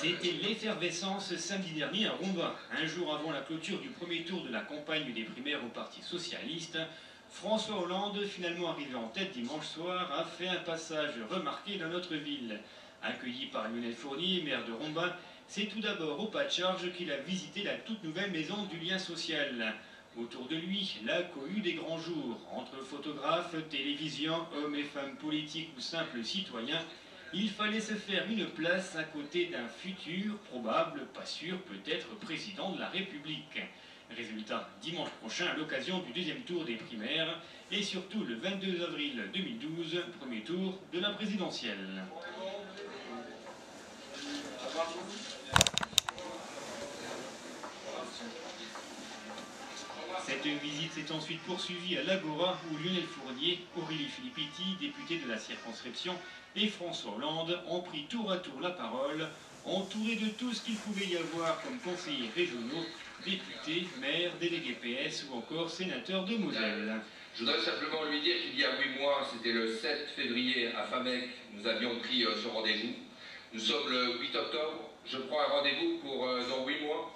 C'était l'effervescence samedi dernier à Rombin. Un jour avant la clôture du premier tour de la campagne des primaires au Parti Socialiste, François Hollande, finalement arrivé en tête dimanche soir, a fait un passage remarqué dans notre ville. Accueilli par Lionel Fournier, maire de Rombin, c'est tout d'abord au pas de charge qu'il a visité la toute nouvelle maison du lien social. Autour de lui, la cohue des grands jours. Entre photographes, télévision, hommes et femmes politiques ou simples citoyens, il fallait se faire une place à côté d'un futur, probable, pas sûr, peut-être président de la République. Résultat, dimanche prochain à l'occasion du deuxième tour des primaires et surtout le 22 avril 2012, premier tour de la présidentielle. Cette visite s'est ensuite poursuivie à l'Agora où Lionel Fournier, Aurélie Filippetti, député de la circonscription, et François Hollande ont pris tour à tour la parole, entourés de tout ce qu'il pouvait y avoir comme conseillers régionaux, députés, maires, délégués PS ou encore sénateurs de Moselle. Je voudrais simplement lui dire qu'il y a 8 mois, c'était le 7 février à Famec, nous avions pris ce rendez-vous. Nous sommes le 8 octobre, je prends un rendez-vous pour dans 8 mois,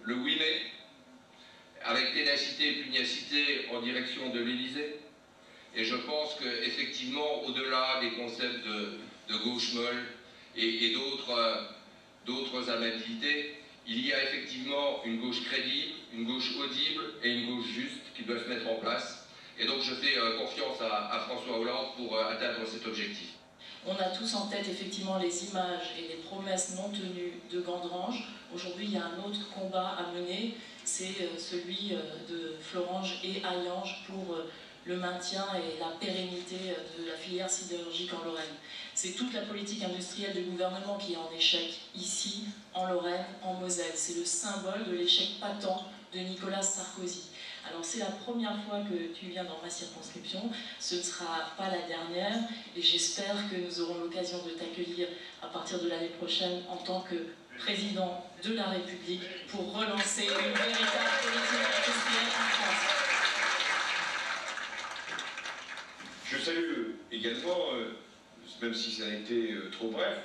le 8 mai, avec ténacité et pugnacité en direction de l'Élysée. Et je pense qu'effectivement, au-delà des concepts de gauche molle et d'autres amabilités, il y a effectivement une gauche crédible, une gauche audible et une gauche juste qui doivent se mettre en place. Et donc je fais confiance à François Hollande pour atteindre cet objectif. On a tous en tête effectivement les images et les promesses non tenues de Gandrange. Aujourd'hui, il y a un autre combat à mener, c'est celui de Florange et Hayange pour le maintien et la pérennité de la filière sidérurgique en Lorraine. C'est toute la politique industrielle du gouvernement qui est en échec ici, en Lorraine, en Moselle. C'est le symbole de l'échec patent de Nicolas Sarkozy. Alors c'est la première fois que tu viens dans ma circonscription, ce ne sera pas la dernière et j'espère que nous aurons l'occasion de t'accueillir à partir de l'année prochaine en tant que président de la République pour relancer une véritable politique industrielle en France. Je salue également, même si ça a été trop bref,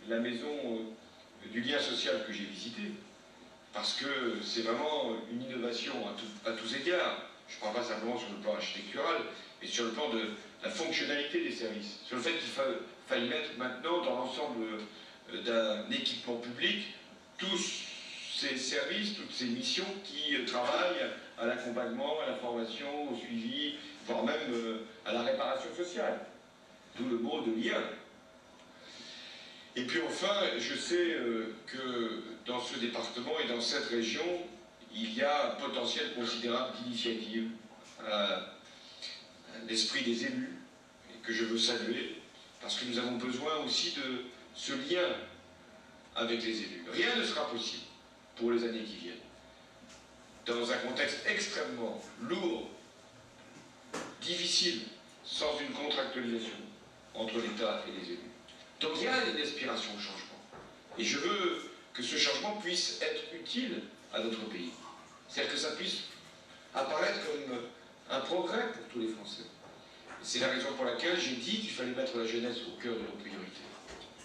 la maison du lien social que j'ai visitée. Parce que c'est vraiment une innovation à tous égards. Je ne parle pas simplement sur le plan architectural, mais sur le plan de la fonctionnalité des services. Sur le fait qu'il faille mettre maintenant dans l'ensemble d'un équipement public tous ces services, toutes ces missions qui travaillent à l'accompagnement, à la formation, au suivi, voire même à la réparation sociale. D'où le mot de lien. Et puis enfin, je sais que dans ce département et dans cette région, il y a un potentiel considérable d'initiative à l'esprit des élus, et que je veux saluer, parce que nous avons besoin aussi de ce lien avec les élus. Rien ne sera possible pour les années qui viennent, dans un contexte extrêmement lourd, difficile, sans une contractualisation entre l'État et les élus. Donc il y a une aspiration au changement. Et je veux que ce changement puisse être utile à notre pays. C'est-à-dire que ça puisse apparaître comme un progrès pour tous les Français. C'est la raison pour laquelle j'ai dit qu'il fallait mettre la jeunesse au cœur de nos priorités.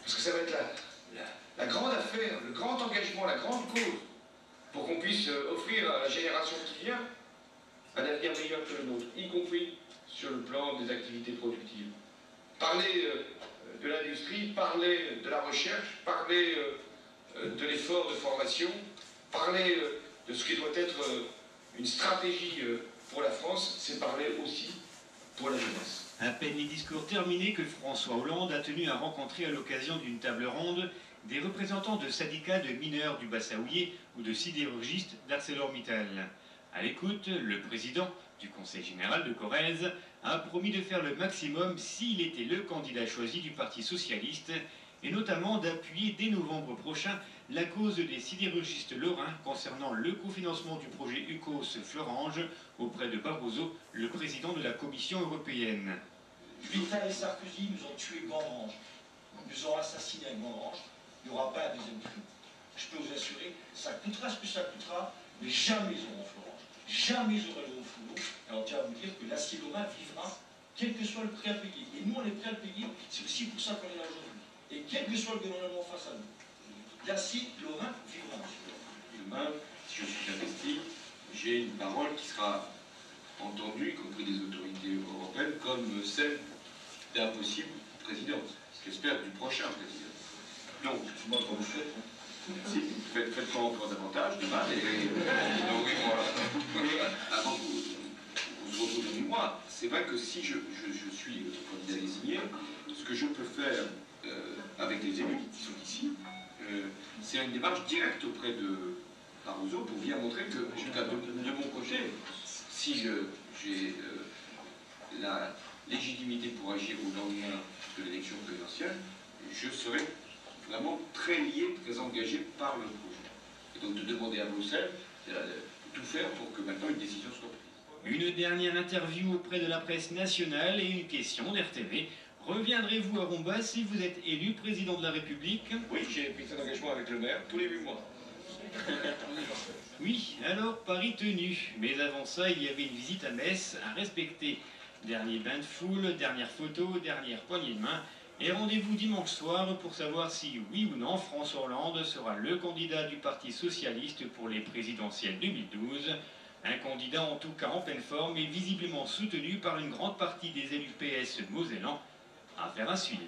Parce que ça va être la grande affaire, le grand engagement, la grande cause, pour qu'on puisse offrir à la génération qui vient un avenir meilleur que le nôtre, y compris sur le plan des activités productives. Parler de l'industrie, parler de la recherche, parler de l'effort de formation, parler de ce qui doit être une stratégie pour la France, c'est parler aussi pour la jeunesse. À peine les discours terminés que François Hollande a tenu à rencontrer à l'occasion d'une table ronde des représentants de syndicats de mineurs du Bas-Saoulier ou de sidérurgistes d'ArcelorMittal. À l'écoute, le président du Conseil général de Corrèze a promis de faire le maximum s'il était le candidat choisi du Parti socialiste et notamment d'appuyer dès novembre prochain la cause des sidérurgistes lorrains concernant le cofinancement du projet UCOS-Florange auprès de Barroso, le président de la Commission européenne. Mittal et Sarkozy nous ont tué Gandrange, nous ont assassiné à Gandrange, il n'y aura pas un deuxième tri. Je peux vous assurer, ça coûtera ce que ça coûtera, mais jamais ils auront Florange, jamais ils auront Foulot. Alors je tiens à vous dire que l'acier lorrain vivra, quel que soit le prix à payer. Et nous on est prêts à le payer, c'est aussi pour ça qu'on est là aujourd'hui. Et quel que soit le gouvernement face à nous. Yacine Lorrain Vivant. Demain, si je suis investi, j'ai une parole qui sera entendue, y compris des autorités européennes, comme celle d'un possible président, j'espère du prochain président. Donc, Moi, comme vous faites, hein. si, faites-en encore davantage demain, et dans 8 mois, avant que vous se retrouviez avec moi. C'est vrai que si je suis candidat désigné, ce que je peux faire avec les élus qui sont ici, c'est une démarche directe auprès de Barroso pour bien montrer que, en tout cas de mon côté, si j'ai la légitimité pour agir au lendemain de l'élection présidentielle, je serai vraiment très lié, très engagé par le projet. Et donc de demander à Bruxelles de tout faire pour que maintenant une décision soit prise. Une dernière interview auprès de la presse nationale et une question d'RTV. Reviendrez-vous à Rombas si vous êtes élu président de la République? Oui, j'ai pris cet engagement avec le maire tous les 8 mois. Oui, alors Paris tenu. Mais avant ça, il y avait une visite à Metz à respecter. Dernier bain de foule, dernière photo, dernière poignée de main. Et rendez-vous dimanche soir pour savoir si, oui ou non, François Hollande sera le candidat du Parti Socialiste pour les présidentielles 2012. Un candidat en tout cas en pleine forme et visiblement soutenu par une grande partie des élus PS mosellans. Affaire à suivre.